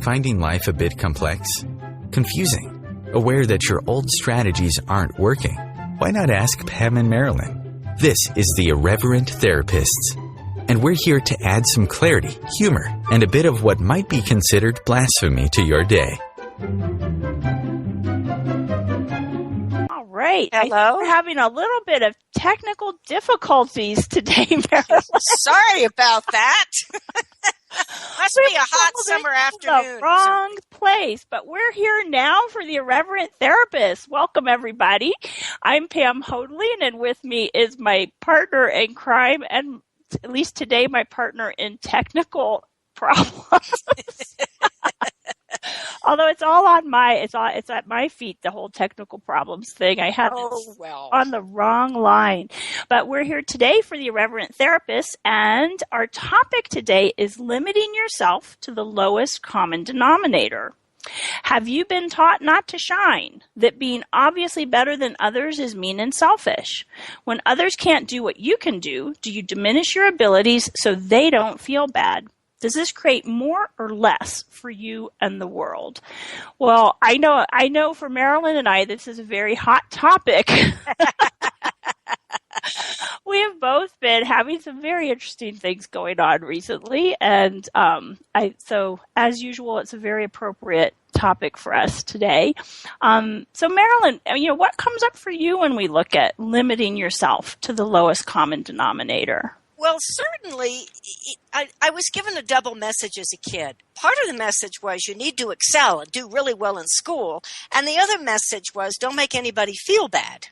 Finding life a bit complex? Confusing? Aware that your old strategies aren't working? Why not ask Pam and Marilyn? This is the Irreverent Therapists, and we're here to add some clarity, humor, and a bit of what might be considered blasphemy to your day. All right. Hello? We're having a little bit of technical difficulties today, Marilyn. Sorry about that. Must be a hot summer afternoon. The wrong place, but we're here now for the Irreverent Therapists. Welcome, everybody. I'm Pam Hoadley, and with me is my partner in crime, and at least today, my partner in technical problems. Although it's all on it's at my feet, the whole technical problems thing. I had on the wrong line. But we're here today for the Irreverent Therapists, and our topic today is limiting yourself to the lowest common denominator. Have you been taught not to shine? That being obviously better than others is mean and selfish? When others can't do what you can do you diminish your abilities so they don't feel bad? Does this create more or less for you and the world? Well, I know for Marilyn and I, this is a very hot topic. We have both been having some very interesting things going on recently, and so as usual, it's a very appropriate topic for us today. So Marilyn, what comes up for you when we look at limiting yourself to the lowest common denominator? Well, certainly, I was given a double message as a kid. Part of the message was you need to excel and do really well in school, and the other message was don't make anybody feel bad.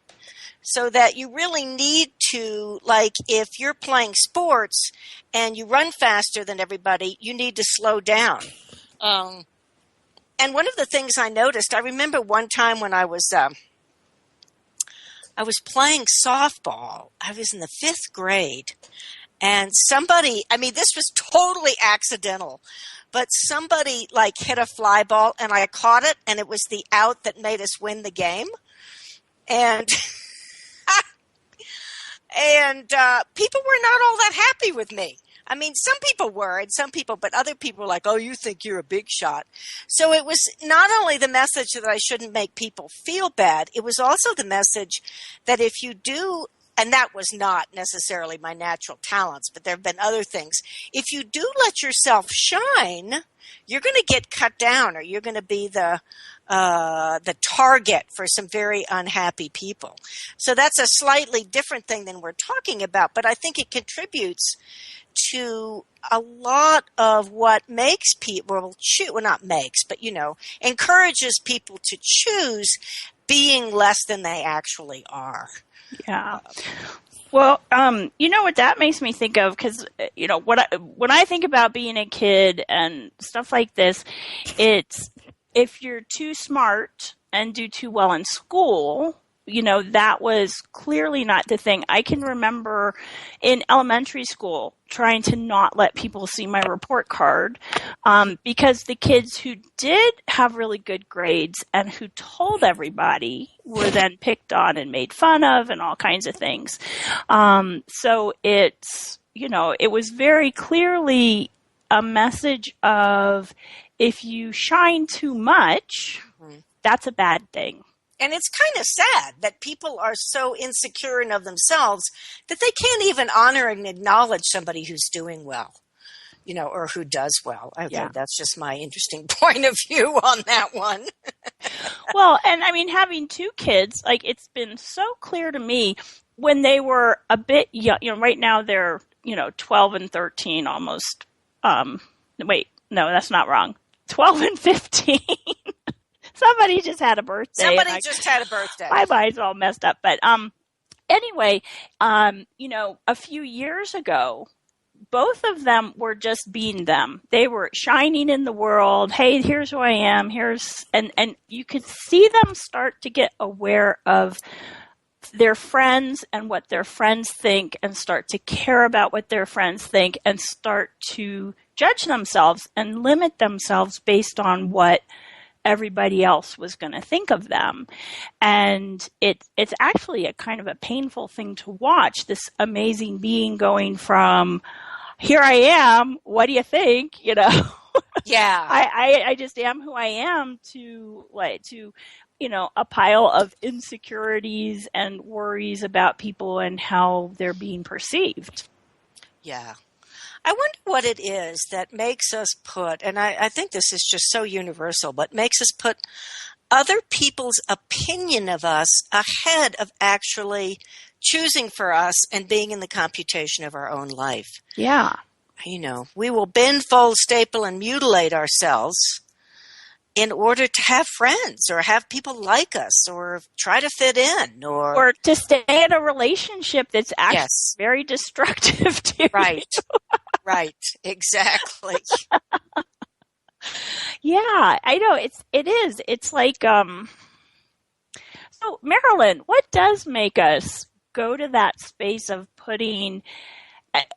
So that you really need to, like, if you're playing sports and you run faster than everybody, you need to slow down. And one of the things I noticed, I remember one time when I was playing softball. I was in the 5th grade, and somebody, this was totally accidental, but somebody hit a fly ball, and I caught it, and it was the out that made us win the game. And people were not all that happy with me. Some people were, and but other people were like, oh, you think you're a big shot. So it was not only the message that I shouldn't make people feel bad, it was also the message that if you do, and that was not necessarily my natural talents, but there have been other things. If you do let yourself shine, you're going to get cut down, or you're going to be the target for some very unhappy people. So that's a slightly different thing than we're talking about, but I think it contributes to a lot of what makes people encourages people to choose being less than they actually are. Yeah. Well, what that makes me think of, because, when I think about being a kid and stuff like this, it's if you're too smart and do too well in school, that was clearly not the thing. I can remember in elementary school trying to not let people see my report card because the kids who did have really good grades and who told everybody were then picked on and made fun of and all kinds of things. So it's, it was very clearly a message of if you shine too much, that's a bad thing. And it's kind of sad that people are so insecure of themselves that they can't even honor and acknowledge somebody who's doing well, or who does well. That's just my interesting point of view on that one. Well, and having 2 kids, it's been so clear to me when they were a bit young, right now they're, 12 and 13 almost. Wait, no, that's not wrong. 12 and 15. Somebody just had a birthday. My mind's all messed up. But anyway, a few years ago, both of them were just being them. They were shining in the world. Hey, here's who I am. And you could see them start to get aware of their friends and what their friends think, and start to care about what their friends think, and start to judge themselves and limit themselves based on what everybody else was going to think of them. And it's actually a kind of a painful thing to watch, this amazing being going from, here I am, what do you think, Yeah. I just am who I am to a pile of insecurities and worries about people and how they're being perceived. Yeah. I wonder what it is that makes us put, and I think this is just so universal, but makes us put other people's opinion of us ahead of actually choosing for us and being in the computation of our own life. Yeah. We will bend, fold, staple, and mutilate ourselves in order to have friends or have people like us or try to fit in or to stay in a relationship that's actually very destructive to Right. you. Right. Exactly. Yeah, I know. It is. It's like so Marilyn, what does make us go to that space of putting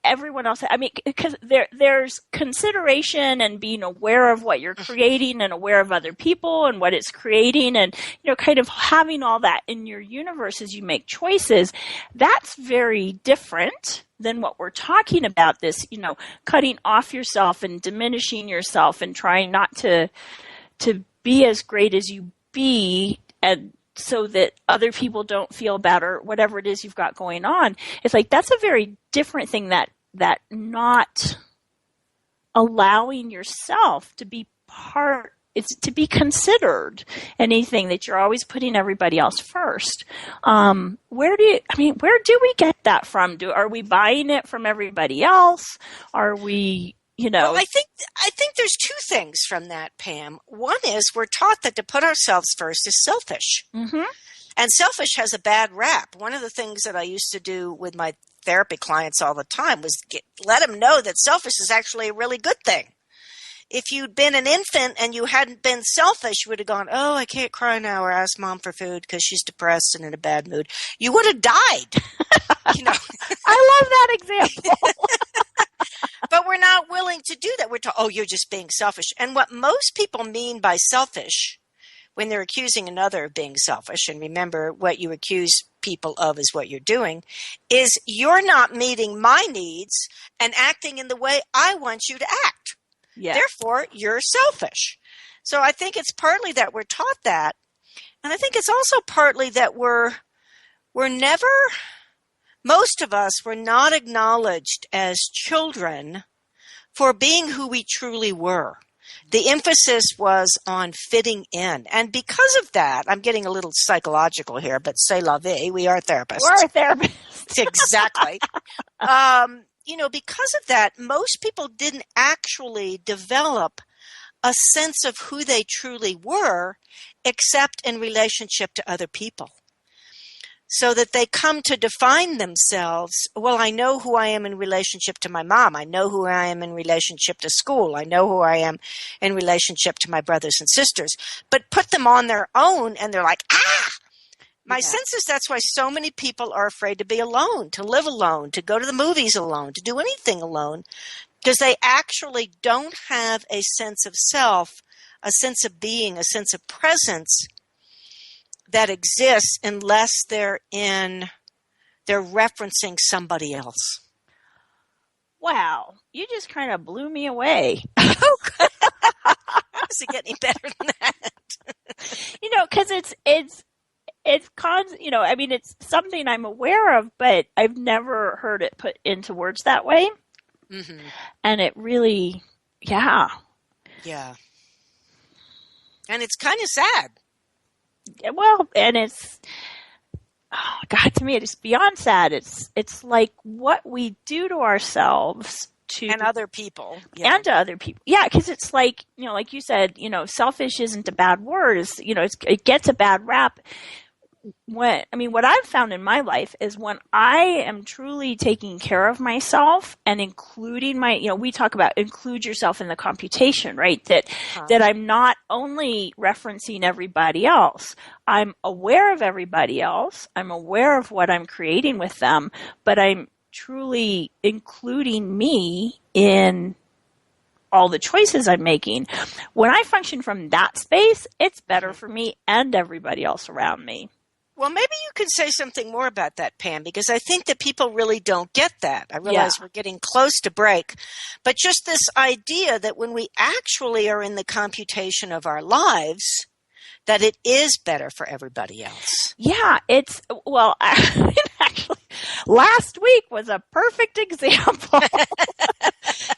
everyone else? I mean, because there's consideration and being aware of what you're creating and aware of other people and what it's creating, and kind of having all that in your universe as you make choices. That's very different than what we're talking about, this cutting off yourself and diminishing yourself and trying not to be as great as you be, and so that other people don't feel bad or whatever it is you've got going on. It's like that's a very different thing, that not allowing yourself to be part, it's to be considered anything, that you're always putting everybody else first. Where do we get that from? Are we buying it from everybody else? Are we, Well, I think there's two things from that, Pam. One is we're taught that to put ourselves first is selfish. Mm-hmm. And selfish has a bad rap. One of the things that I used to do with my therapy clients all the time was let them know that selfish is actually a really good thing. If you'd been an infant and you hadn't been selfish, you would have gone, oh, I can't cry now, or ask mom for food because she's depressed and in a bad mood. You would have died. I love that example. But we're not willing to do that. We're told, oh, you're just being selfish. And what most people mean by selfish when they're accusing another of being selfish, and remember, what you accuse people of is what you're doing, is you're not meeting my needs and acting in the way I want you to act. Yeah. Therefore, you're selfish. So I think it's partly that we're taught that. And I think it's also partly that we're never, most of us were not acknowledged as children for being who we truly were. The emphasis was on fitting in. And because of that, I'm getting a little psychological here, but c'est la vie, we are therapists. We're therapists. Exactly. Because of that, most people didn't actually develop a sense of who they truly were, except in relationship to other people. So that they come to define themselves, well, I know who I am in relationship to my mom. I know who I am in relationship to school. I know who I am in relationship to my brothers and sisters. But put them on their own and they're like, My sense is that's why so many people are afraid to be alone, to live alone, to go to the movies alone, to do anything alone, because they actually don't have a sense of self, a sense of being, a sense of presence that exists unless they're referencing somebody else. Wow, you just kind of blew me away. Oh, good. How does it get any better than that? Because it's something I'm aware of, but I've never heard it put into words that way. Mm-hmm. And it really, yeah. Yeah. And it's kind of sad. Well, and it's, oh God, to me, it's beyond sad. It's like what we do to ourselves and other people. Yeah. And to other people. Yeah, because it's like, like you said, selfish isn't a bad word. It gets a bad rap. What I've found in my life is when I am truly taking care of myself and including we talk about include yourself in the computation, right? That I'm not only referencing everybody else. I'm aware of everybody else. I'm aware of what I'm creating with them, but I'm truly including me in all the choices I'm making. When I function from that space, it's better for me and everybody else around me. Well, maybe you could say something more about that, Pam, because I think that people really don't get that. I realize we're getting close to break, but just this idea that when we actually are in the computation of our lives, that it is better for everybody else. Yeah, actually, last week was a perfect example.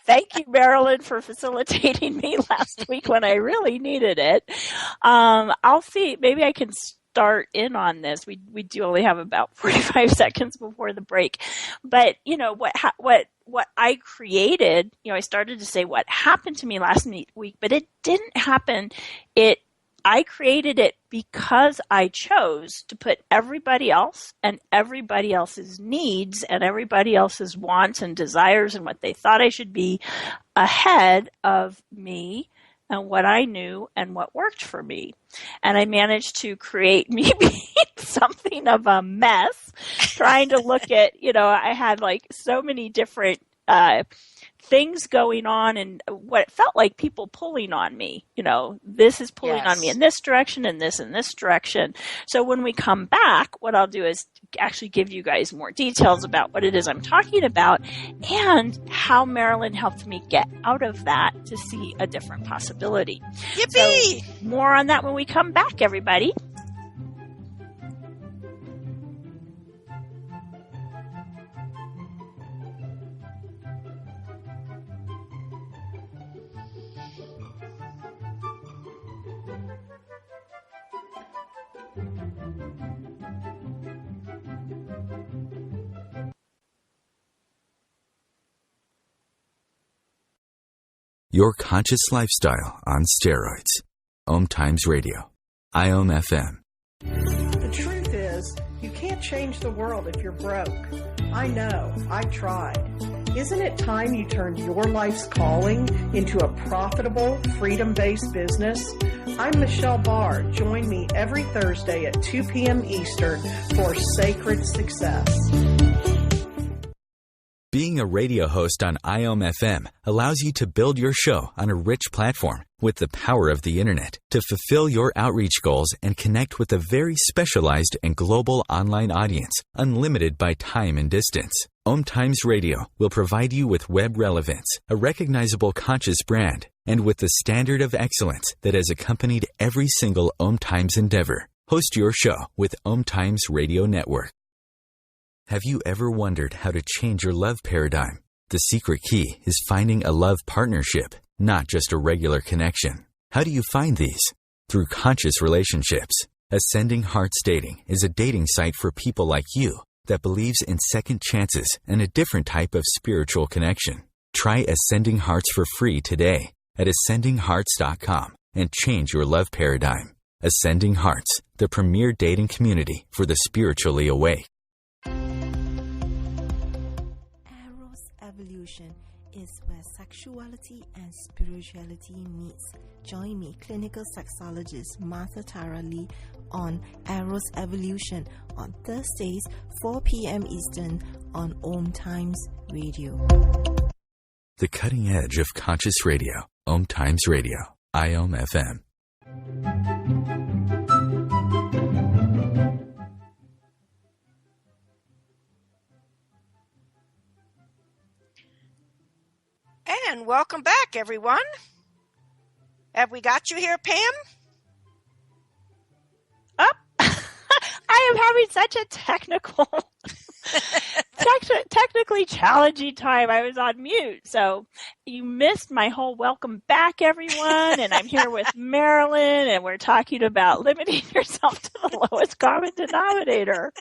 Thank you, Marilyn, for facilitating me last week when I really needed it. I'll see, maybe I can start in on this. We do only have about 45 seconds before the break. But, what I created, I started to say what happened to me last week, but it didn't happen. I created it because I chose to put everybody else and everybody else's needs and everybody else's wants and desires and what they thought I should be ahead of me and what I knew and what worked for me. And I managed to create me being something of a mess, trying to look at, I had like so many different things going on and what it felt like people pulling on me. This is pulling on me in this direction and this direction. So when we come back, what I'll do is actually give you guys more details about what it is I'm talking about and how Marilyn helped me get out of that to see a different possibility. Yippee! So more on that when we come back, everybody. Your conscious lifestyle on steroids. OMTimes Radio. IOM FM. The truth is, you can't change the world if you're broke. I know. I've tried. Isn't it time you turned your life's calling into a profitable, freedom-based business? I'm Michelle Barr. Join me every Thursday at 2 p.m. Eastern for Sacred Success. Being a radio host on IOM FM allows you to build your show on a rich platform with the power of the internet to fulfill your outreach goals and connect with a very specialized and global online audience, unlimited by time and distance. OMTimes Radio will provide you with web relevance, a recognizable conscious brand, and with the standard of excellence that has accompanied every single OMTimes endeavor. Host your show with OMTimes Radio Network. Have you ever wondered how to change your love paradigm? The secret key is finding a love partnership, not just a regular connection. How do you find these? Through conscious relationships. Ascending Hearts Dating is a dating site for people like you that believes in second chances and a different type of spiritual connection. Try Ascending Hearts for free today at ascendinghearts.com and change your love paradigm. Ascending Hearts, the premier dating community for the spiritually awake. Evolution is where sexuality and spirituality meets. Join me, clinical sexologist Martha Tara Lee, on Eros Evolution on Thursdays, 4 p.m. Eastern on OMTimes Radio. The cutting edge of conscious radio. OMTimes Radio. IOM FM. And welcome back, everyone. Have we got you here, Pam? I am having such a technically challenging time. I was on mute, so you missed my whole welcome back, everyone. And I'm here with Marilyn, and we're talking about limiting yourself to the lowest common denominator.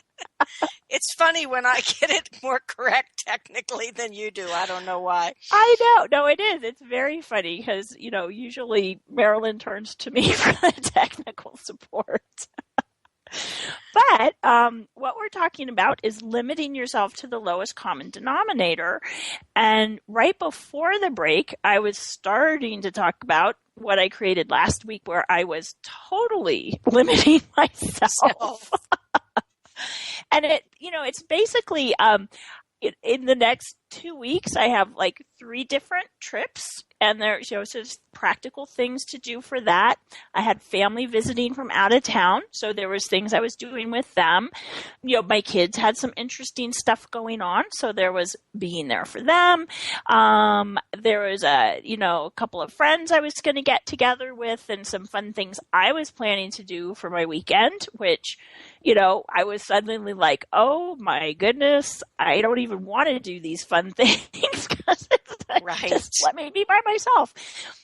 It's funny when I get it more correct technically than you do. I don't know why. I know. No, it is. It's very funny because, usually Marilyn turns to me for the technical support. But what we're talking about is limiting yourself to the lowest common denominator. And right before the break, I was starting to talk about what I created last week where I was totally limiting myself. And it's basically in the next 2 weeks, I have like 3 different trips and there's, you know, so just practical things to do for that. I had family visiting from out of town, so there was things I was doing with them. You know, my kids had some interesting stuff going on, so there was being there for them. There was a couple of friends I was going to get together with, and some fun things I was planning to do for my weekend, which, you know, I was suddenly like, oh my goodness, I don't even want to do these fun things because it's like, Right. just let me be by myself.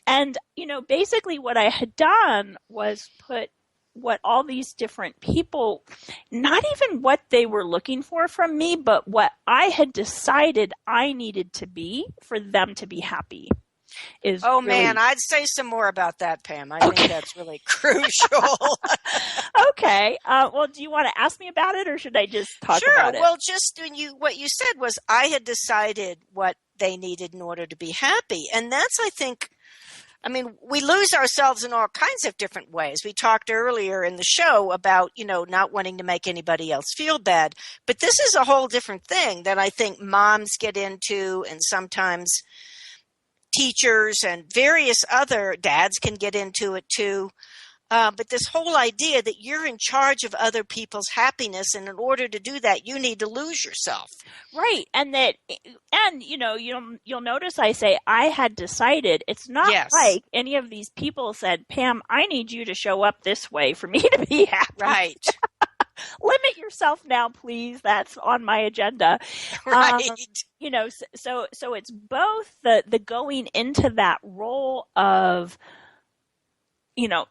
And, you know, basically what I had done was put what all these different people, not even what they were looking for from me, but what I had decided I needed to be for them to be happy. Oh, man, I'd say some more about that, Pam. I think that's really crucial. Okay. Well, do you want to ask me about it, or should I just talk about it? Well, just what you said was I had decided what they needed in order to be happy. And that's, I think, I mean, we lose ourselves in all kinds of different ways. We talked earlier in the show about, you know, not wanting to make anybody else feel bad. But this is a whole different thing that I think moms get into, and sometimes teachers and various other dads can get into it too. But this whole idea that you're in charge of other people's happiness, and in order to do that, you need to lose yourself. Right. And you know, you'll notice I say I had decided. It's not like any of these people said, Pam, I need you to show up this way for me to be happy. Right. Limit yourself now, please. That's on my agenda. Right. You know, so it's both the going into that role of, you know,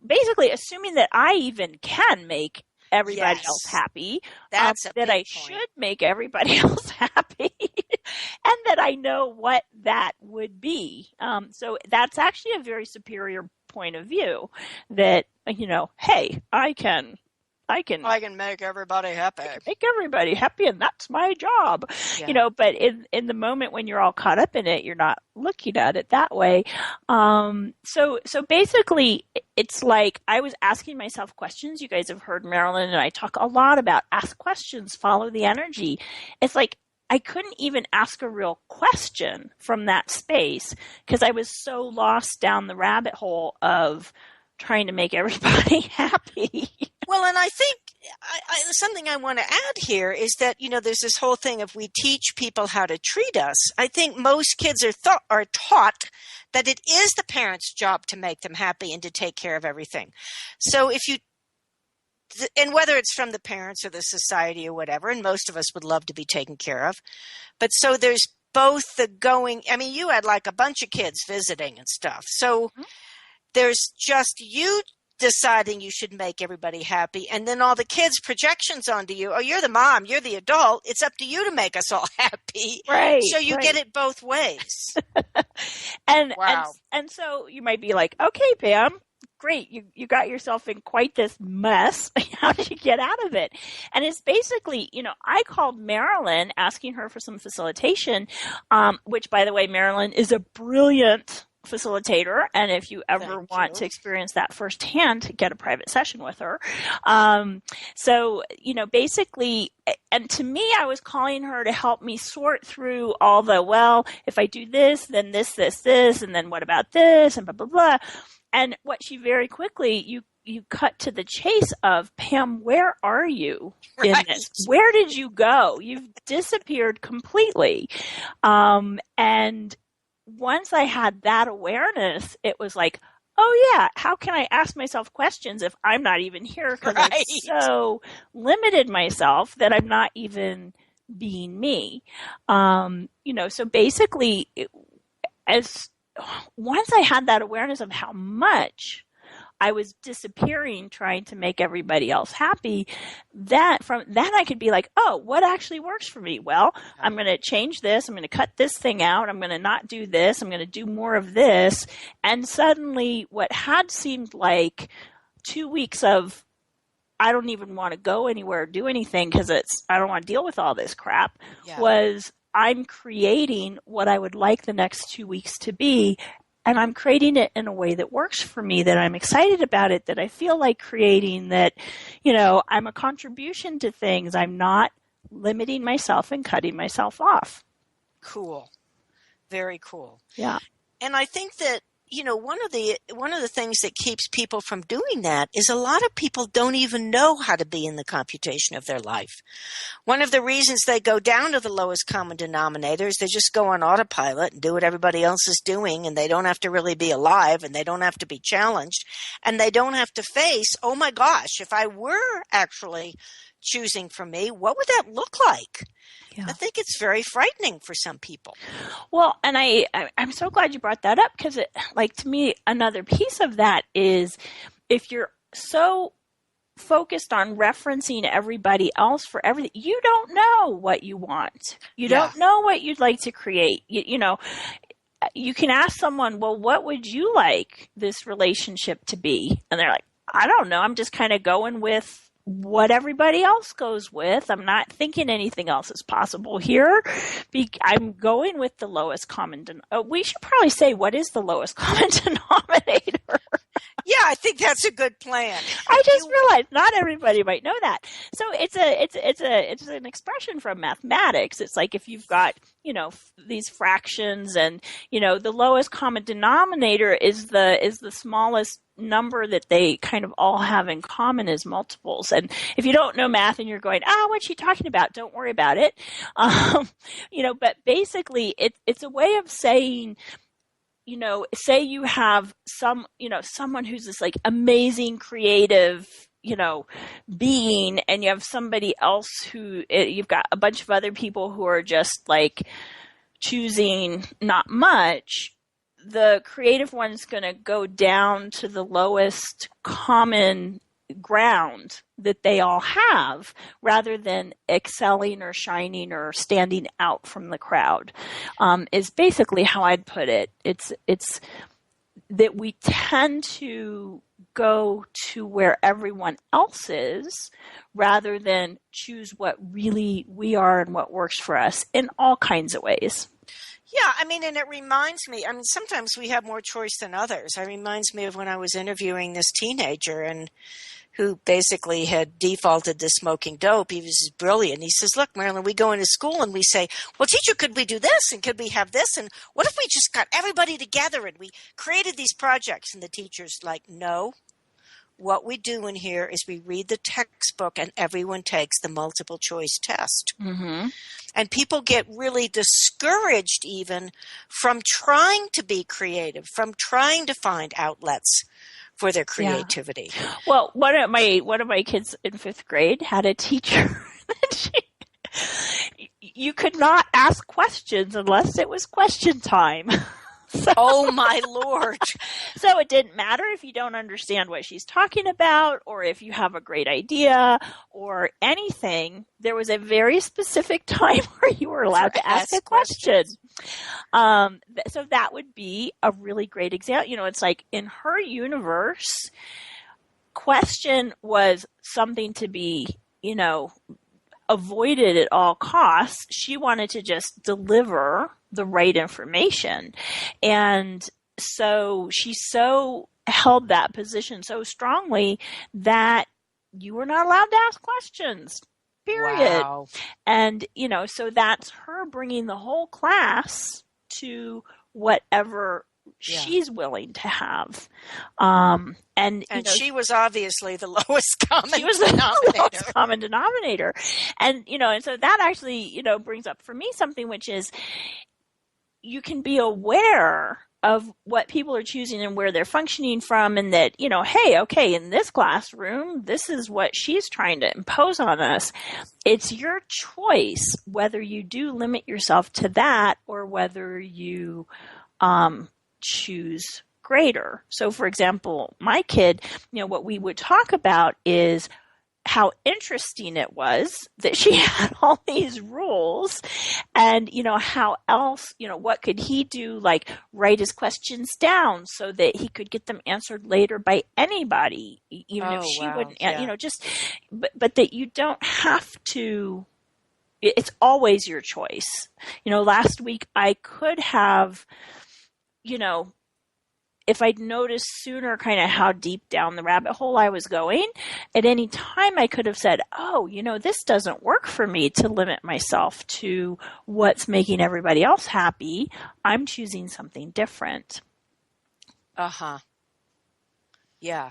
basically assuming that I even can make everybody else happy, That's that I should make everybody else happy, and that I know what that would be. So that's actually a very superior point of view, that, you know, hey, I can make everybody happy. Make everybody happy, and that's my job. Yeah. You know, but in the moment when you're all caught up in it, you're not looking at it that way. So basically, it's like I was asking myself questions. You guys have heard Marilyn and I talk a lot about ask questions, follow the energy. It's like I couldn't even ask a real question from that space because I was so lost down the rabbit hole of trying to make everybody happy. Well, and I think something I want to add here is that, you know, there's this whole thing of we teach people how to treat us. I think most kids are taught that it is the parent's job to make them happy and to take care of everything. So and whether it's from the parents or the society or whatever, and most of us would love to be taken care of. But so there's both you had like a bunch of kids visiting and stuff. So there's just you deciding you should make everybody happy, and then all the kids' projections onto you. Oh, you're the mom, you're the adult. It's up to you to make us all happy. Right. So you get it both ways. and so you might be like, okay, Pam, great. You got yourself in quite this mess. How did you get out of it? And it's basically, you know, I called Marilyn asking her for some facilitation, which, by the way, Marilyn is a brilliant facilitator, and if you ever want to experience that firsthand, get a private session with her. So, you know, basically, and to me, I was calling her to help me sort through all the, well, if I do this, then this, and then what about this, and blah, blah, blah. And what she very quickly, you cut to the chase of, Pam, where are you in this? Where did you go? You've disappeared completely. And once I had that awareness, it was like, oh yeah, how can I ask myself questions if I'm not even here? Because I've so limited myself that I'm not even being me. You know, so basically, once I had that awareness of how much I was disappearing trying to make everybody else happy, then I could be like, oh, what actually works for me? Well, I'm going to change this. I'm going to cut this thing out. I'm going to not do this. I'm going to do more of this. And suddenly what had seemed like 2 weeks of, I don't even want to go anywhere or do anything because I don't want to deal with all this crap, was I'm creating what I would like the next 2 weeks to be. And I'm creating it in a way that works for me, that I'm excited about it, that I feel like creating, that, you know, I'm a contribution to things. I'm not limiting myself and cutting myself off. Cool. Very cool. Yeah. And I think that, one of the things that keeps people from doing that is a lot of people don't even know how to be in the computation of their life. One of the reasons they go down to the lowest common denominator is they just go on autopilot and do what everybody else is doing, and they don't have to really be alive, and they don't have to be challenged, and they don't have to face, oh my gosh, if I were actually choosing for me, what would that look like? Yeah. I think it's very frightening for some people. Well, and I'm so glad you brought that up, because to me, another piece of that is if you're so focused on referencing everybody else for everything, you don't know what you want. You don't know what you'd like to create. You can ask someone, well, what would you like this relationship to be? And they're like, I don't know. I'm just kind of going with what everybody else goes with. I'm not thinking anything else is possible here. I'm going with the lowest common denominator. We should probably say, what is the lowest common denominator? Yeah, I think that's a good plan. I just realized not everybody might know that. So it's an expression from mathematics. It's like if you've got, these fractions, and, the lowest common denominator is the smallest number that they kind of all have in common as multiples. And if you don't know math and you're going, what's she talking about? Don't worry about it. But basically it's a way of saying, say you have someone who's this like amazing creative, being, and you have somebody else who you've got a bunch of other people who are just like choosing not much. The creative one's going to go down to the lowest common ground that they all have, rather than excelling or shining or standing out from the crowd, is basically how I'd put it. It's that we tend to go to where everyone else is, rather than choose what really we are and what works for us in all kinds of ways. Yeah, and it reminds me, sometimes we have more choice than others. It reminds me of when I was interviewing this teenager and who basically had defaulted to smoking dope. He was brilliant. He says, look, Marilyn, we go into school and we say, well, teacher, could we do this? And could we have this? And what if we just got everybody together and we created these projects? And the teacher's like, no. What we do in here is we read the textbook and everyone takes the multiple choice test. Mm-hmm. And people get really discouraged even from trying to be creative, from trying to find outlets for their creativity. Yeah. Well, one of my kids in 5th grade had a teacher. You could not ask questions unless it was question time. So, oh my Lord. So it didn't matter if you don't understand what she's talking about, or if you have a great idea or anything. There was a very specific time where you were allowed to ask a question. So that would be a really great example. It's like in her universe, question was something to be, avoided at all costs. She wanted to just deliver the right information. And so she so held that position so strongly that you were not allowed to ask questions, period. Wow. And, so that's her bringing the whole class to whatever she's willing to have. And she was obviously the lowest common she was denominator. The lowest common denominator. And, and so that actually, brings up for me something, which is you can be aware of what people are choosing and where they're functioning from, and that, hey, okay, in this classroom, this is what she's trying to impose on us. It's your choice whether you do limit yourself to that or whether you choose greater. So, for example, my kid, what we would talk about is how interesting it was that she had all these rules, and, how else, what could he do, like write his questions down so that he could get them answered later by anybody, even if she wouldn't, but that you don't have to, it's always your choice. Last week I could have, if I'd noticed sooner kind of how deep down the rabbit hole I was going, at any time I could have said, oh, this doesn't work for me to limit myself to what's making everybody else happy. I'm choosing something different. Uh-huh. Yeah.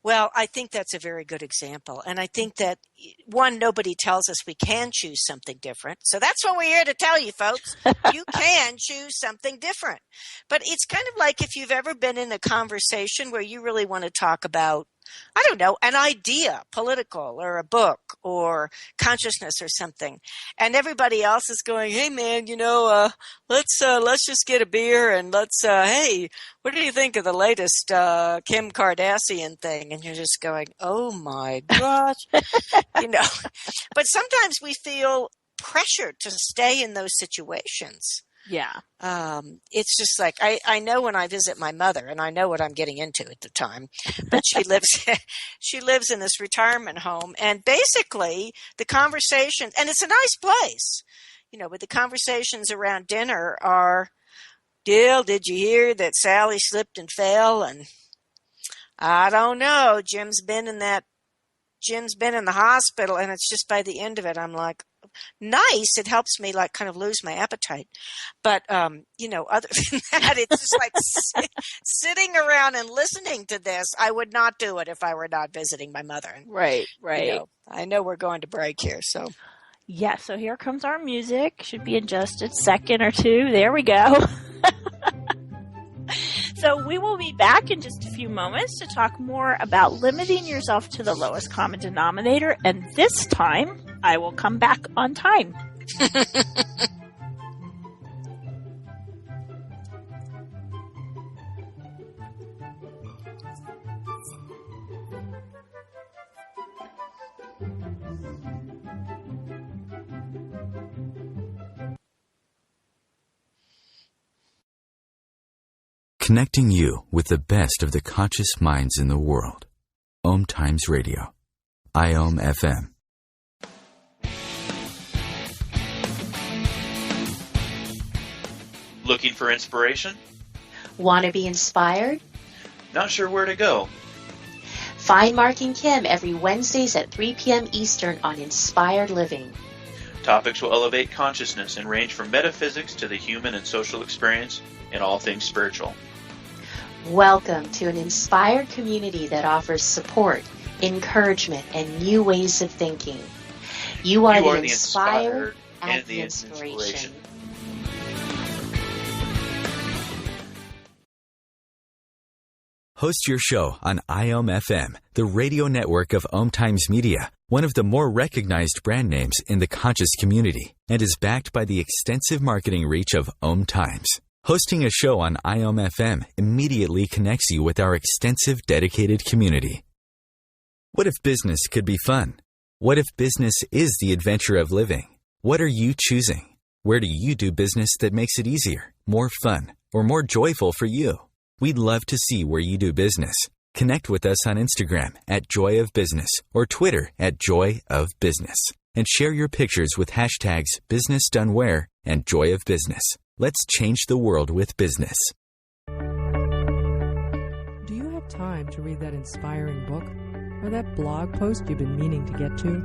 Well, I think that's a very good example. And I think that, one, nobody tells us we can choose something different. So that's what we're here to tell you, folks. You can choose something different. But it's kind of like if you've ever been in a conversation where you really want to talk about, I don't know, an idea, political or a book or consciousness or something. And everybody else is going, hey, man, let's just get a beer and hey, what do you think of the latest Kim Kardashian thing? And you're just going, oh, my gosh. But sometimes we feel pressured to stay in those situations. Yeah. It's just like, I know when I visit my mother, and I know what I'm getting into at the time, but she lives in this retirement home, and basically the conversation, and it's a nice place, but the conversations around dinner are, Dale, did you hear that Sally slipped and fell? And I don't know, Jim's been in the hospital, and it's just by the end of it, I'm like, nice. It helps me kind of lose my appetite. But, other than that, it's just like sitting around and listening to this. I would not do it if I were not visiting my mother. And, right. I know we're going to break here, so. Yeah, so here comes our music. Should be in just a second or two. There we go. So we will be back in just a few moments to talk more about limiting yourself to the lowest common denominator. And this time, I will come back on time. Connecting you with the best of the conscious minds in the world. OMTimes Radio. IOM FM. Looking for inspiration? Want to be inspired? Not sure where to go? Find Mark and Kim every Wednesdays at 3 p.m. Eastern on Inspired Living. Topics will elevate consciousness and range from metaphysics to the human and social experience and all things spiritual. Welcome to an inspired community that offers support, encouragement, and new ways of thinking. You are the inspired and the inspiration. Host your show on IOM FM, the radio network of OMTimes Media, one of the more recognized brand names in the conscious community, and is backed by the extensive marketing reach of OMTimes. Hosting a show on IOM FM immediately connects you with our extensive dedicated community. What if business could be fun? What if business is the adventure of living? What are you choosing? Where do you do business that makes it easier, more fun, or more joyful for you? We'd love to see where you do business. Connect with us on Instagram at Joy of Business or Twitter at Joy of Business, and share your pictures with hashtags BusinessDoneWhere and Joy of Business. Let's change the world with business. Do you have time to read that inspiring book or that blog post you've been meaning to get to?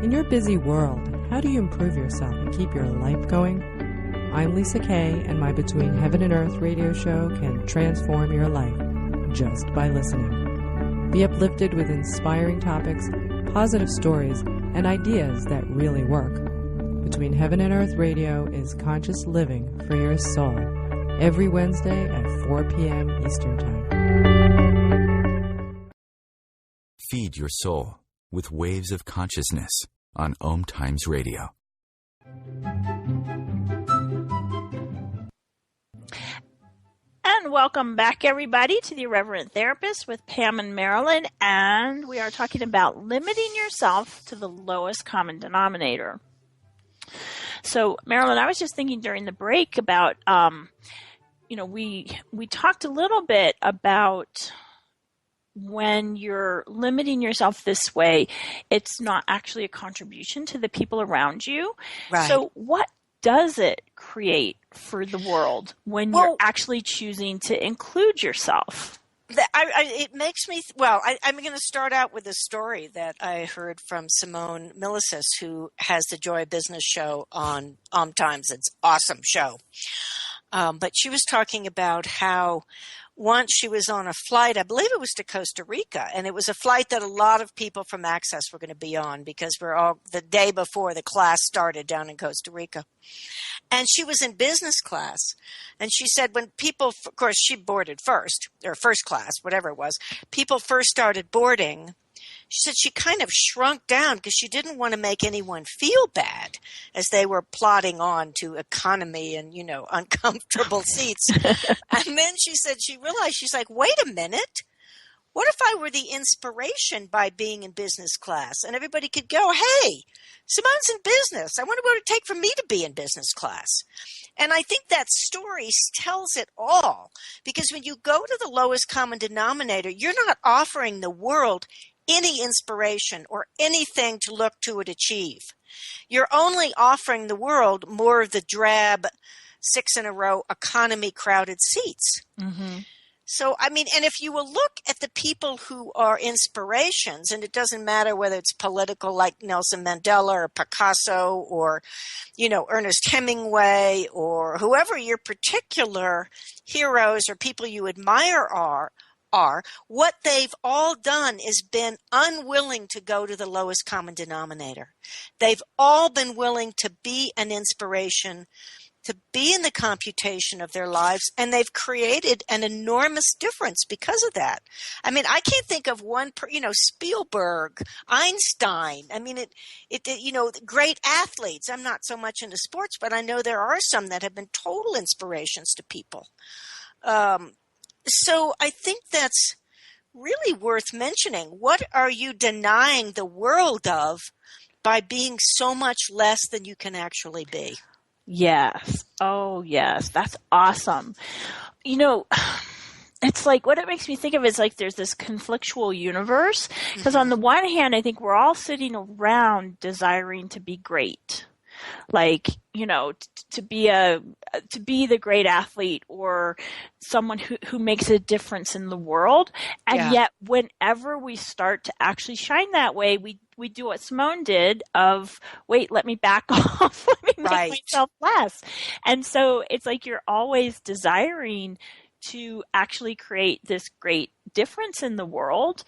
In your busy world, how do you improve yourself and keep your life going? I'm Lisa Kay, and my Between Heaven and Earth radio show can transform your life just by listening. Be uplifted with inspiring topics, positive stories, and ideas that really work. Between Heaven and Earth Radio is conscious living for your soul, every Wednesday at 4 p.m. Eastern Time. Feed your soul with waves of consciousness on OMTimes Radio. And welcome back, everybody, to the Irreverent Therapists with Pam and Marilyn. And we are talking about limiting yourself to the lowest common denominator. So, Marilyn, I was just thinking during the break about, we talked a little bit about when you're limiting yourself this way, it's not actually a contribution to the people around you. Right. So what does it create for the world when you're actually choosing to include yourself? It makes me, I'm going to start out with a story that I heard from Simone Milasas, who has the Joy of Business show on OMTimes. It's an awesome show. But she was talking about how once she was on a flight, I believe it was to Costa Rica, and it was a flight that a lot of people from Access were going to be on because we're all the day before the class started down in Costa Rica. And she was in business class. And she said when people, of course, she boarded first, or first class, whatever it was, people first started boarding. She said she kind of shrunk down because she didn't want to make anyone feel bad as they were plodding on to economy and, uncomfortable seats. And then she said she realized, she's like, wait a minute. What if I were the inspiration by being in business class and everybody could go, hey, Simone's in business. I wonder what it would take for me to be in business class. And I think that story tells it all, because when you go to the lowest common denominator, you're not offering the world any inspiration or anything to look to and achieve. You're only offering the world more of the drab 6 in a row economy crowded seats. Mm-hmm. So, and if you will look at the people who are inspirations, and it doesn't matter whether it's political like Nelson Mandela or Picasso or, Ernest Hemingway or whoever your particular heroes or people you admire are, what they've all done is been unwilling to go to the lowest common denominator. They've all been willing to be an inspiration, to be in the computation of their lives, and they've created an enormous difference because of that. I can't think of one, Spielberg, Einstein. Great athletes. I'm not so much into sports, but I know there are some that have been total inspirations to people. So I think that's really worth mentioning. What are you denying the world of by being so much less than you can actually be? Yes. Oh, yes. That's awesome. It's like what it makes me think of is like there's this conflictual universe, because on the one hand, I think we're all sitting around desiring to be great. Like, to be the great athlete or someone who makes a difference in the world. And yet whenever we start to actually shine that way, we do what Simone did of, wait, let me back off. Let me make myself less. And so it's like you're always desiring to actually create this great difference in the world.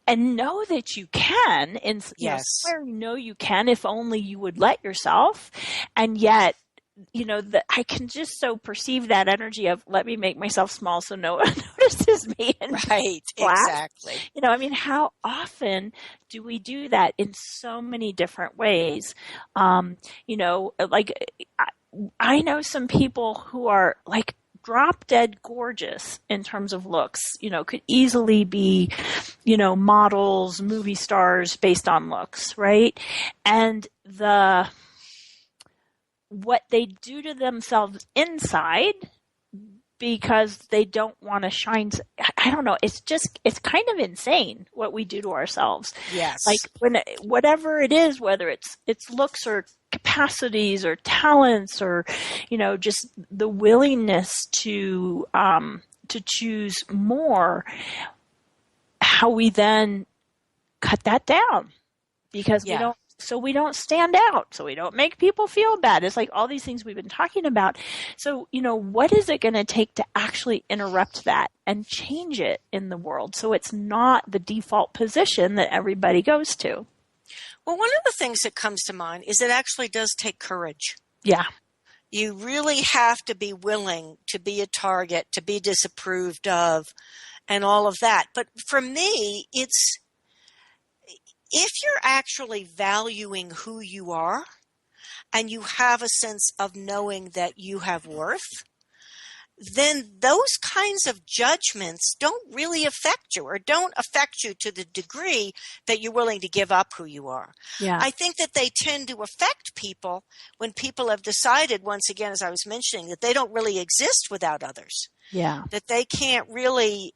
And know that you can, and swear you know you can if only you would let yourself. And yet, I can just so perceive that energy of let me make myself small so no one notices me. Right, exactly. How often do we do that in so many different ways? I know some people who are like drop dead gorgeous in terms of looks, could easily be, models, movie stars based on looks, right? And what they do to themselves inside because they don't want to shine. I don't know. It's kind of insane what we do to ourselves. Yes. Like whatever it is, whether it's looks or capacities or talents or, just the willingness to choose more, how we then cut that down because we don't stand out, so we don't make people feel bad. It's like all these things we've been talking about. So, what is it going to take to actually interrupt that and change it in the world so it's not the default position that everybody goes to? Well, one of the things that comes to mind is it actually does take courage. Yeah. You really have to be willing to be a target, to be disapproved of, and all of that. But for me, it's if you're actually valuing who you are and you have a sense of knowing that you have worth, then those kinds of judgments don't really affect you or don't affect you to the degree that you're willing to give up who you are. Yeah. I think that they tend to affect people when people have decided, once again, as I was mentioning, that they don't really exist without others. Yeah. That they can't really,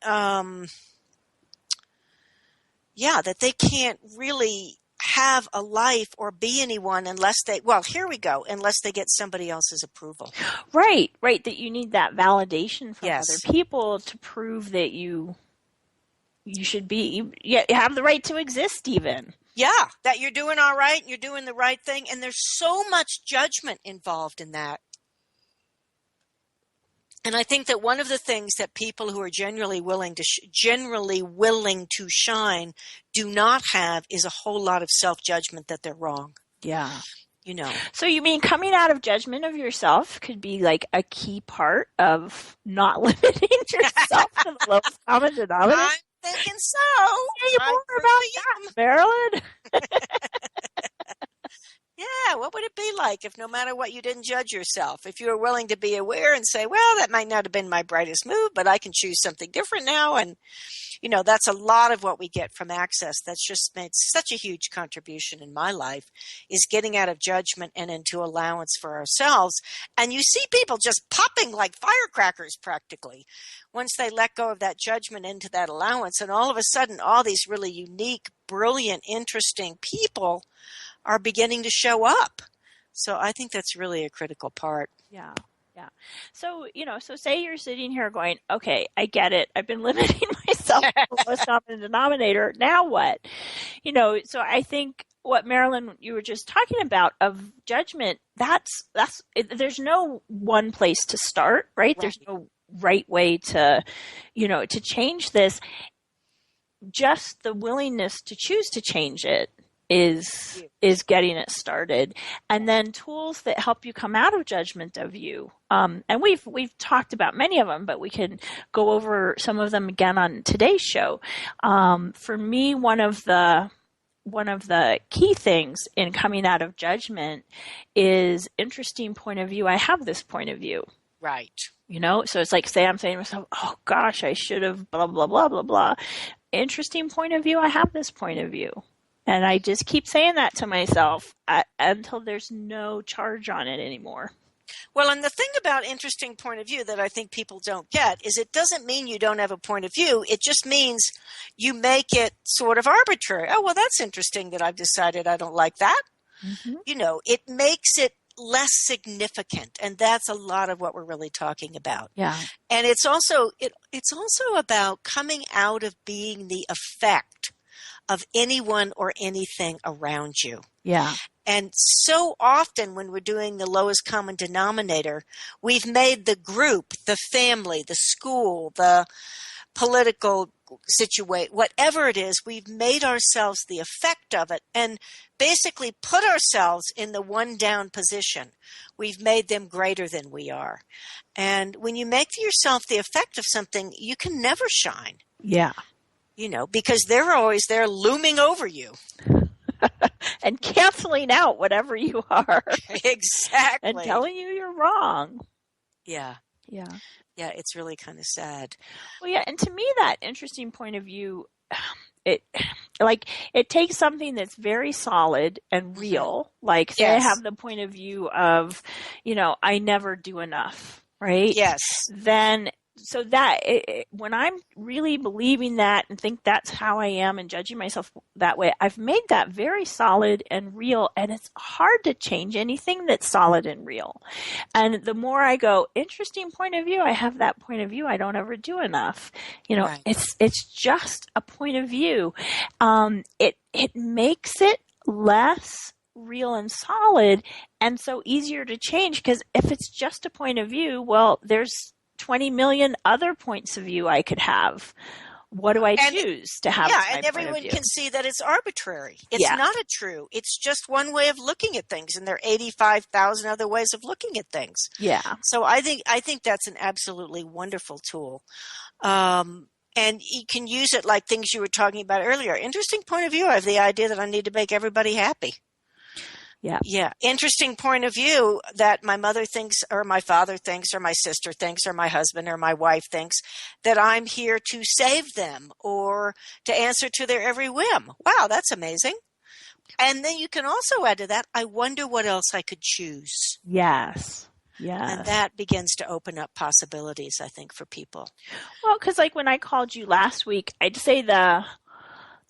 have a life or be anyone unless they, well, here we go, unless they get somebody else's approval. Right, that you need that validation from Yes. other people to prove that you should be, you have the right to exist even. Yeah, that you're doing all right, you're doing the right thing, and there's so much judgment involved in that. And I think that one of the things that people who are generally willing to shine do not have is a whole lot of self-judgment that they're wrong. Yeah. You know. So you mean coming out of judgment of yourself could be like a key part of not limiting yourself to the lowest common denominator? I'm thinking so. Tell you more about that, Marilyn. Yeah, what would it be like if no matter what you didn't judge yourself? If you were willing to be aware and say, well, that might not have been my brightest move, but I can choose something different now. And, you know, that's a lot of what we get from Access. That's just made such a huge contribution in my life, is getting out of judgment and into allowance for ourselves. And you see people just popping like firecrackers practically once they let go of that judgment into that allowance. And all of a sudden, all these really unique, brilliant, interesting people are beginning to show up. So I think that's really a critical part. Yeah. So, you know, so say you're sitting here going, okay, I get it. I've been limiting myself to the lowest common denominator. Now what? You know, so I think what Marilyn, you were just talking about of judgment, there's no one place to start, right? There's no right way to, you know, to change this. Just the willingness to choose to change it is getting it started. And then tools that help you come out of judgment of you. And we've talked about many of them, but we can go over some of them again on today's show. For me, one of the key things in coming out of judgment is interesting point of view. I have this point of view. Right. You know, so it's like, say I'm saying to myself, oh gosh, I should have blah, blah, blah, blah, blah. Interesting point of view. I have this point of view. And I just keep saying that to myself until there's no charge on it anymore. Well, and the thing about interesting point of view that I think people don't get is it doesn't mean you don't have a point of view. It just means you make it sort of arbitrary. Oh, well, that's interesting that I've decided I don't like that. Mm-hmm. You know, it makes it less significant. And that's a lot of what we're really talking about. Yeah. And it's also about coming out of being the effect of anyone or anything around you. Yeah. And so often when we're doing the lowest common denominator, we've made the group, the family, the school, the political situation, whatever it is, we've made ourselves the effect of it and basically put ourselves in the one down position. We've made them greater than we are. And when you make yourself the effect of something, you can never shine. Yeah. You know, because they're always there looming over you. And canceling out whatever you are. Exactly. And telling you you're wrong. Yeah. Yeah. Yeah, it's really kind of sad. Well, yeah, and to me that interesting point of view, it takes something that's very solid and real. Like, say I have the point of view of, you know, I never do enough, right? Yes. Then so that when I'm really believing that and think that's how I am and judging myself that way, I've made that very solid and real, and it's hard to change anything that's solid and real. And the more I go, interesting point of view, I have that point of view, I don't ever do enough. You know, right. It's just a point of view. It makes it less real and solid, and so easier to change, because if it's just a point of view, well, there's 20 million other points of view I could have. What do I choose to have? Yeah, and everyone can see that it's arbitrary. It's not a true. It's just one way of looking at things, and there are 85,000 other ways of looking at things. Yeah. So I think that's an absolutely wonderful tool. And you can use it like things you were talking about earlier. Interesting point of view. I have the idea that I need to make everybody happy. Yeah. Yeah. Interesting point of view that my mother thinks, or my father thinks, or my sister thinks, or my husband or my wife thinks that I'm here to save them or to answer to their every whim. Wow, that's amazing. And then you can also add to that, I wonder what else I could choose. Yes. Yeah. And that begins to open up possibilities, I think, for people. Well, because like when I called you last week, I'd say the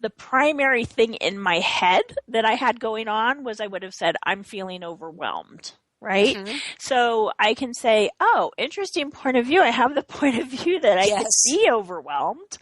the primary thing in my head that I had going on was I would have said, I'm feeling overwhelmed. Right? Mm-hmm. So I can say, oh, interesting point of view. I have the point of view that I could be overwhelmed,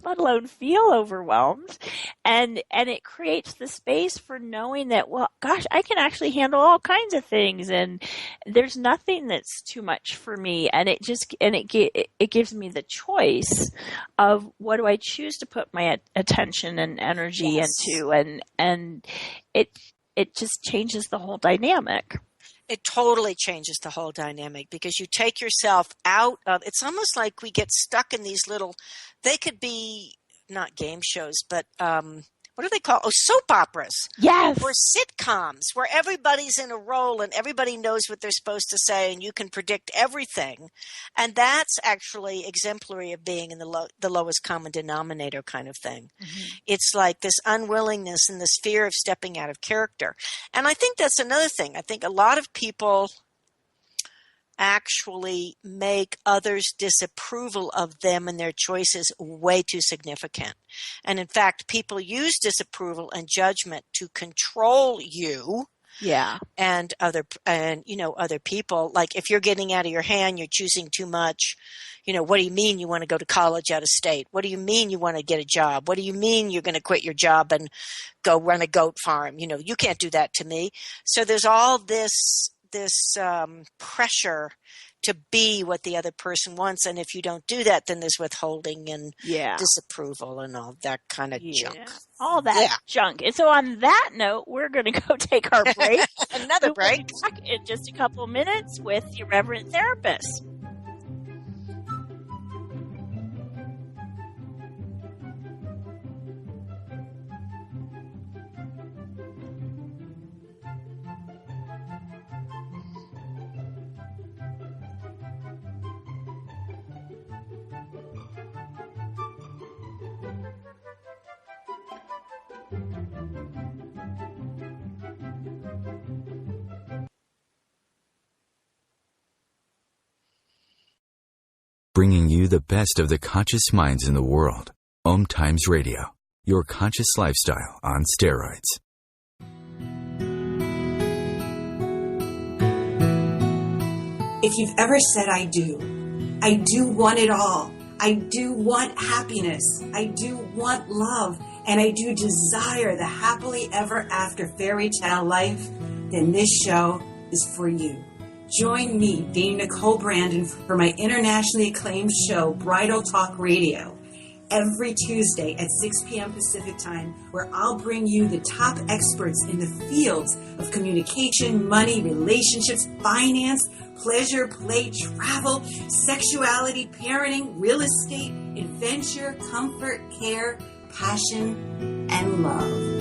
let alone feel overwhelmed. And it creates the space for knowing that, well, gosh, I can actually handle all kinds of things. And there's nothing that's too much for me. And it gives me the choice of what do I choose to put my attention and energy into. And it just changes the whole dynamic. It totally changes the whole dynamic because you take yourself out of, it's almost like we get stuck in these little, they could be not game shows, but what do they call? Oh, soap operas. Yes. Or sitcoms where everybody's in a role and everybody knows what they're supposed to say and you can predict everything. And that's actually exemplary of being in the lowest common denominator kind of thing. Mm-hmm. It's like this unwillingness and this fear of stepping out of character. And I think that's another thing. I think a lot of people actually make others' disapproval of them and their choices way too significant. And in fact, people use disapproval and judgment to control you. Yeah. And other people. Like if you're getting out of your hand, you're choosing too much. What do you mean you want to go to college out of state? What do you mean you want to get a job? What do you mean you're going to quit your job and go run a goat farm? You can't do that to me. So there's all this pressure to be what the other person wants. And if you don't do that, then there's withholding and disapproval and all that kind of junk. All that junk. And so on that note, we're going to go take our break. Another break. We'll be back in just a couple of minutes with the Irreverent Therapists. Bringing you the best of the conscious minds in the world. OMTimes Radio, your conscious lifestyle on steroids. If you've ever said, I do want it all. I do want happiness. I do want love. And I do desire the happily ever after fairy tale life, then this show is for you. Join me, Dana Nicole Brandon, for my internationally acclaimed show, Bridal Talk Radio, every Tuesday at 6 p.m. Pacific Time, where I'll bring you the top experts in the fields of communication, money, relationships, finance, pleasure, play, travel, sexuality, parenting, real estate, adventure, comfort, care, passion, and love.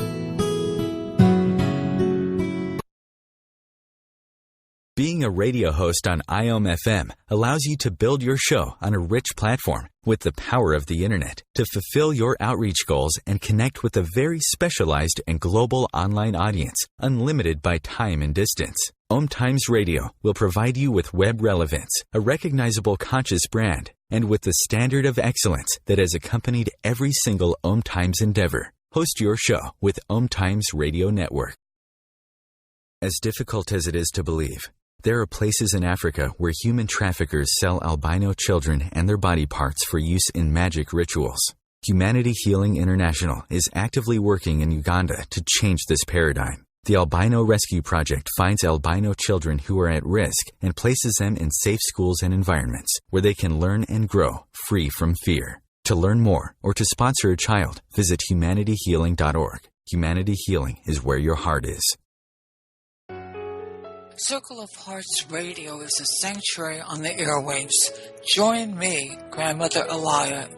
Being a radio host on IOM-FM allows you to build your show on a rich platform with the power of the internet to fulfill your outreach goals and connect with a very specialized and global online audience, unlimited by time and distance. OMTimes Radio will provide you with web relevance, a recognizable conscious brand, and with the standard of excellence that has accompanied every single OMTimes endeavor. Host your show with OMTimes Radio Network. As difficult as it is to believe, there are places in Africa where human traffickers sell albino children and their body parts for use in magic rituals. Humanity Healing International is actively working in Uganda to change this paradigm. The Albino Rescue Project finds albino children who are at risk and places them in safe schools and environments where they can learn and grow free from fear. To learn more or to sponsor a child, visit humanityhealing.org. Humanity Healing is where your heart is. Circle of Hearts Radio is a sanctuary on the airwaves. Join me, Grandmother Elia,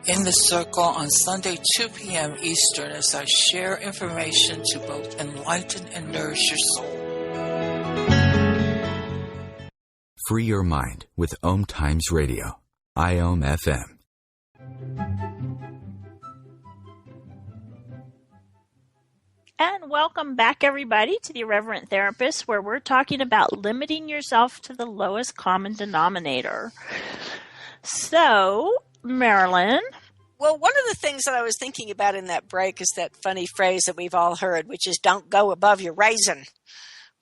in the circle on Sunday 2 p.m. Eastern as I share information to both enlighten and nourish your soul. Free your mind with OMTimes Radio, IOM-FM. And welcome back, everybody, to the Irreverent Therapists, where we're talking about limiting yourself to the lowest common denominator. So, Marilyn, Well, one of the things that I was thinking about in that break is that funny phrase that we've all heard, which is don't go above your raisin,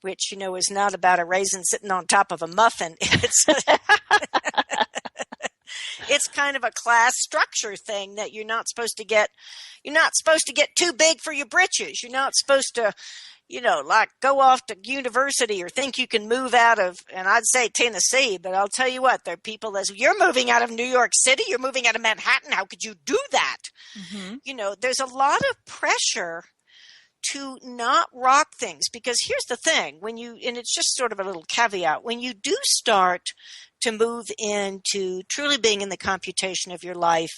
which, is not about a raisin sitting on top of a muffin. It's kind of a class structure thing that you're not supposed to get too big for your britches. You're not supposed to, like go off to university or think you can move out of, and I'd say Tennessee, but I'll tell you what, there are people that you're moving out of New York City, you're moving out of Manhattan. How could you do that? Mm-hmm. There's a lot of pressure to not rock things, because here's the thing, and it's just sort of a little caveat, when you do start to move into truly being in the computation of your life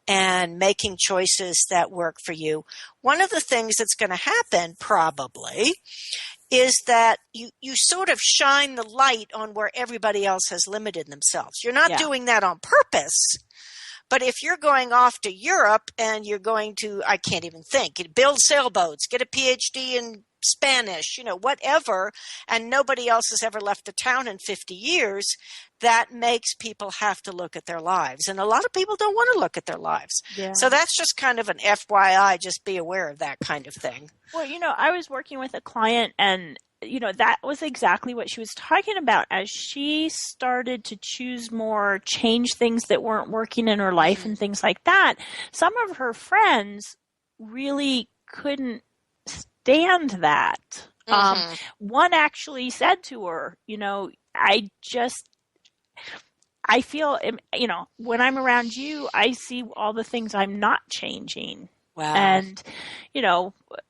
and making choices that work for you, one of the things that's going to happen probably is that you sort of shine the light on where everybody else has limited themselves. You're not doing that on purpose. But if you're going off to Europe and you're going to, I can't even think, build sailboats, get a PhD in Spanish, whatever, and nobody else has ever left the town in 50 years, that makes people have to look at their lives. And a lot of people don't want to look at their lives. Yeah. So that's just kind of an FYI, just be aware of that kind of thing. Well, I was working with a client, and that was exactly what she was talking about as she started to choose more, change things that weren't working in her life and things like that. Some of her friends really couldn't stand that. One actually said to her, I feel, when I'm around you, I see all the things I'm not changing. Wow. And,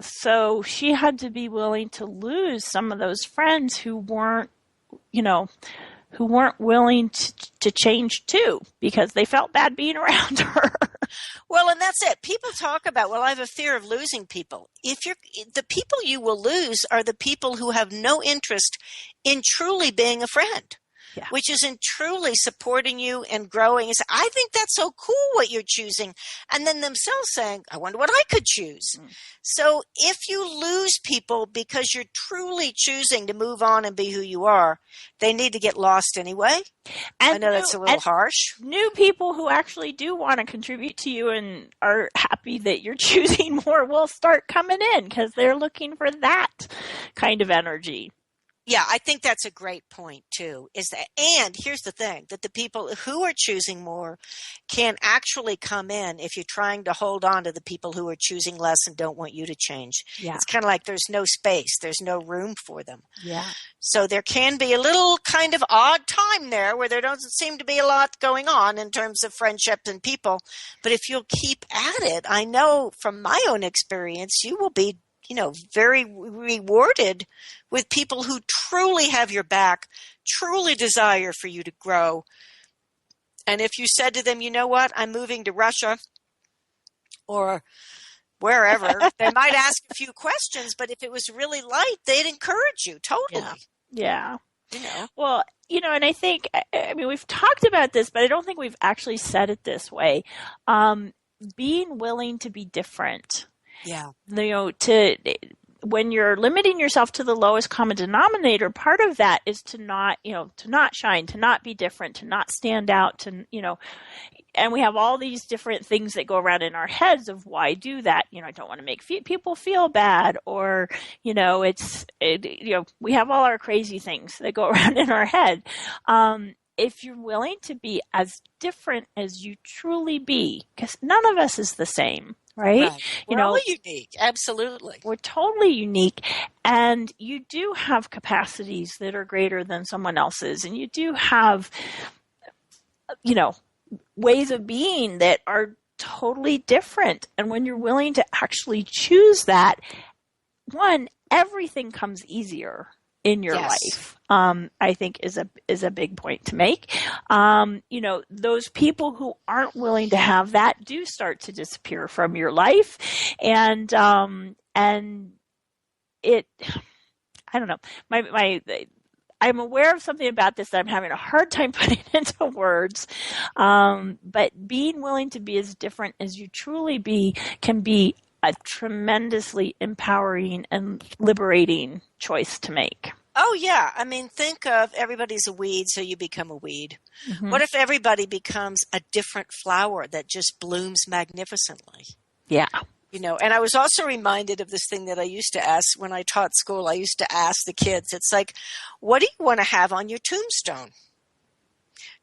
so she had to be willing to lose some of those friends who weren't willing to change too, because they felt bad being around her. Well, and that's it. People talk about, I have a fear of losing people. The people you will lose are the people who have no interest in truly being a friend. Yeah. Which is in truly supporting you and growing. And say, I think that's so cool what you're choosing. And then themselves saying, I wonder what I could choose. So if you lose people because you're truly choosing to move on and be who you are, they need to get lost anyway. And I know that's a little harsh. New people who actually do want to contribute to you and are happy that you're choosing more will start coming in because they're looking for that kind of energy. Yeah, I think that's a great point too. And here's the thing, that the people who are choosing more can actually come in if you're trying to hold on to the people who are choosing less and don't want you to change. Yeah. It's kind of like there's no space, there's no room for them. Yeah. So there can be a little kind of odd time there where there doesn't seem to be a lot going on in terms of friendships and people. But if you'll keep at it, I know from my own experience, you will be very rewarded with people who truly have your back, truly desire for you to grow. And if you said to them, you know what, I'm moving to Russia or wherever, they might ask a few questions, but if it was really light, they'd encourage you totally. Yeah. Well, and I think, we've talked about this, but I don't think we've actually said it this way. Being willing to be different. Yeah. When you're limiting yourself to the lowest common denominator, part of that is to not shine, to not be different, to not stand out, and we have all these different things that go around in our heads of why do that. I don't want to make people feel bad, or, we have all our crazy things that go around in our head. If you're willing to be as different as you truly be, because none of us is the same. Right? We're all unique. Absolutely. We're totally unique. And you do have capacities that are greater than someone else's. And you do have, ways of being that are totally different. And when you're willing to actually choose that, everything comes easier in your life. I think is a big point to make. Those people who aren't willing to have that do start to disappear from your life, and it, I don't know. I'm aware of something about this that I'm having a hard time putting into words. But being willing to be as different as you truly be can be a tremendously empowering and liberating choice to make. Oh, yeah. I mean, think of everybody's a weed, so you become a weed. Mm-hmm. What if everybody becomes a different flower that just blooms magnificently? Yeah. You know, and I was also reminded of this thing that I used to ask when I taught school. I used to ask the kids, it's like, what do you want to have on your tombstone?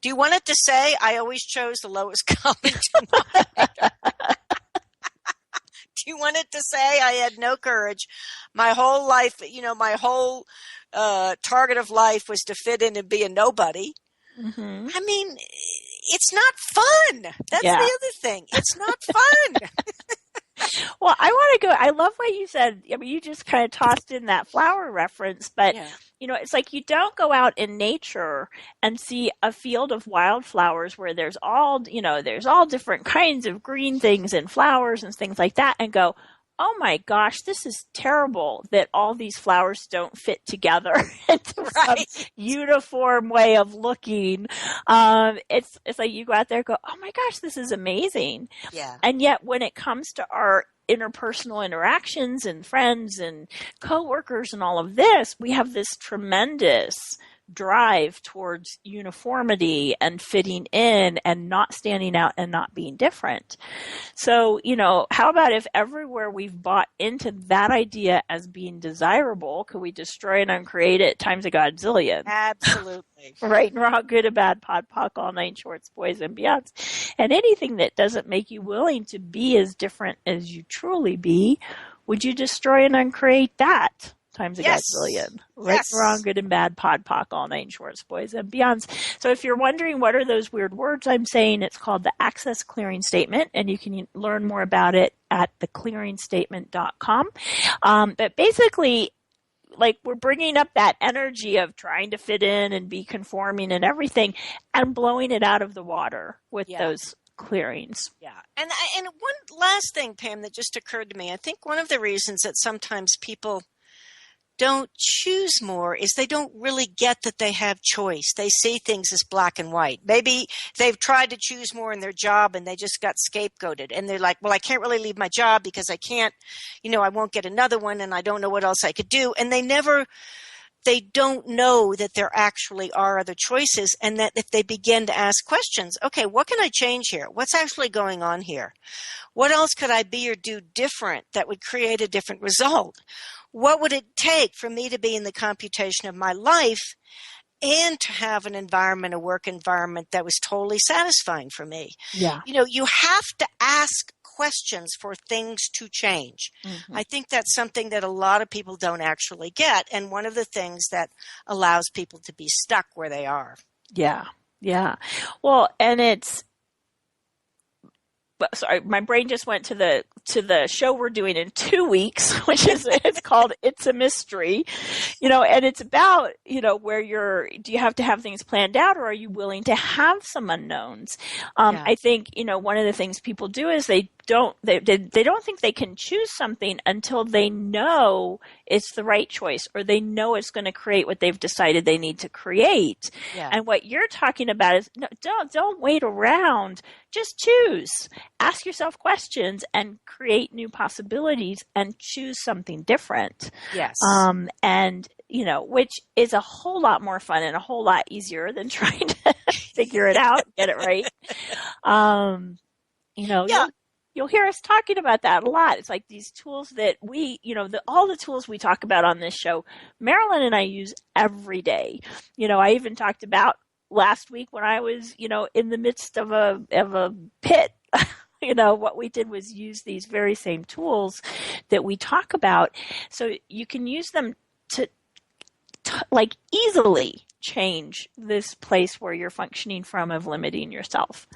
Do you want it to say, I always chose the lowest common denominator? Do you want it to say, I had no courage? My whole life, you know, my whole target of life was to fit in and be a nobody. Mm-hmm. I mean, it's not fun. That's the other thing. It's not fun. Well, I want to go. I love what you said. I mean, you just kind of tossed in that flower reference, but you know, it's like you don't go out in nature and see a field of wildflowers where there's all different kinds of green things and flowers and things like that, and go, oh my gosh, this is terrible that all these flowers don't fit together into some uniform way of looking. It's like you go out there and go, oh my gosh, this is amazing. Yeah. And yet when it comes to our interpersonal interactions and friends and coworkers and all of this, we have this tremendous drive towards uniformity and fitting in and not standing out and not being different. So, you know, how about if everywhere we've bought into that idea as being desirable, could we destroy and uncreate it times a godzillion? Absolutely. Right and wrong, good and bad, pod, poc, all nine shorts, boys and beyonds. And anything that doesn't make you willing to be as different as you truly be, would you destroy and uncreate that? Times a gazillion. Right and wrong, good and bad, pod, poc, all nine shorts, boys and beyonds. So if you're wondering what are those weird words I'm saying, it's called the Access Clearing Statement, and you can learn more about it at theclearingstatement.com. But basically, like, we're bringing up that energy of trying to fit in and be conforming and everything and blowing it out of the water with those clearings. Yeah. And one last thing, Pam, that just occurred to me. I think one of the reasons that sometimes people don't choose more is they don't really get that they have choice. They see things as black and white. Maybe they've tried to choose more in their job and they just got scapegoated. And they're like, well, I can't really leave my job because I can't, you know, I won't get another one and I don't know what else I could do. And they don't know that there actually are other choices, and that if they begin to ask questions, okay, what can I change here? What's actually going on here? What else could I be or do different that would create a different result? What would it take for me to be in the computation of my life and to have an environment, a work environment that was totally satisfying for me? Yeah. You know, you have to ask questions for things to change. Mm-hmm. I think that's something that a lot of people don't actually get, and one of the things that allows people to be stuck where they are. Yeah. Yeah. Well, and sorry, my brain just went to the show we're doing in 2 weeks, which is, it's called It's a Mystery, you know, and it's about, you know, where do you have to have things planned out, or are you willing to have some unknowns? I think, you know, one of the things people do is they don't think they can choose something until they know it's the right choice, or they know it's going to create what they've decided they need to create. Yeah. And what you're talking about is, no, don't wait around. Just choose. Ask yourself questions and create new possibilities and choose something different. Yes. And, you know, which is a whole lot more fun and a whole lot easier than trying to figure it out, get it right. You know, you'll hear us talking about that a lot. It's like these tools that we, you know, all the tools we talk about on this show, Marilyn and I use every day. You know, I even talked about last week when I was, you know, in the midst of a pit, you know, what we did was use these very same tools that we talk about. So you can use them to like easily change this place where you're functioning from of limiting yourself.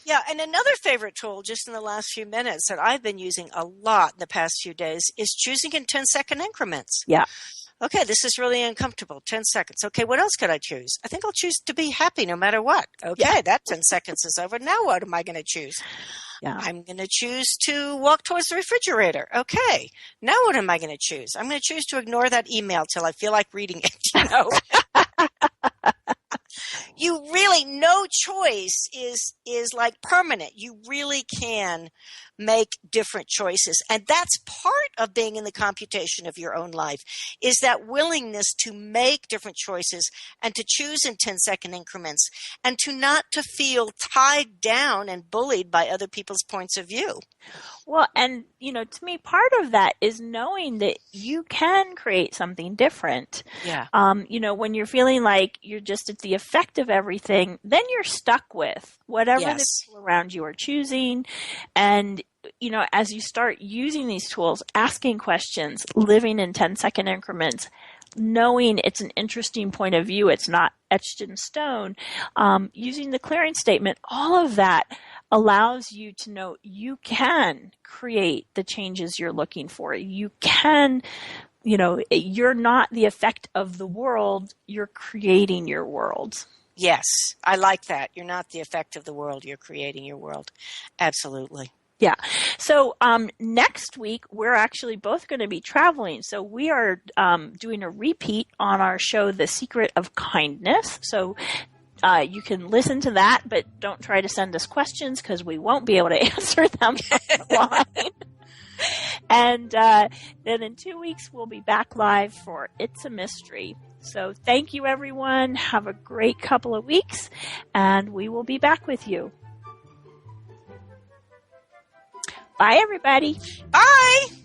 Yeah, and another favorite tool just in the last few minutes that I've been using a lot in the past few days is choosing in 10-second increments. Yeah. Okay, this is really uncomfortable. 10 seconds. Okay, what else could I choose? I think I'll choose to be happy no matter what. Okay, that 10 seconds is over. Now what am I going to choose? Yeah. I'm going to choose to walk towards the refrigerator. Okay, now what am I going to choose? I'm going to choose to ignore that email till I feel like reading it, you know? you really, no choice is like permanent. You really can make different choices. And that's part of being in the computation of your own life, is that willingness to make different choices and to choose in 10-second increments, and to not to feel tied down and bullied by other people's points of view. Well, and, to me, part of that is knowing that you can create something different. Yeah. When you're feeling like you're just at the effect of everything, then you're stuck with whatever the people around you are choosing. And, as you start using these tools, asking questions, living in 10-second increments, knowing it's an interesting point of view, it's not etched in stone, using the clearing statement, all of that allows you to know you can create the changes you're looking for. You can, you're not the effect of the world, you're creating your world. Yes, I like that. You're not the effect of the world, you're creating your world. Absolutely. Yeah. So next week, we're actually both going to be traveling. So we are doing a repeat on our show, The Secret of Kindness. So you can listen to that, but don't try to send us questions because we won't be able to answer them online. And then in 2 weeks, we'll be back live for It's a Mystery. So thank you, everyone. Have a great couple of weeks, and we will be back with you. Bye, everybody. Bye.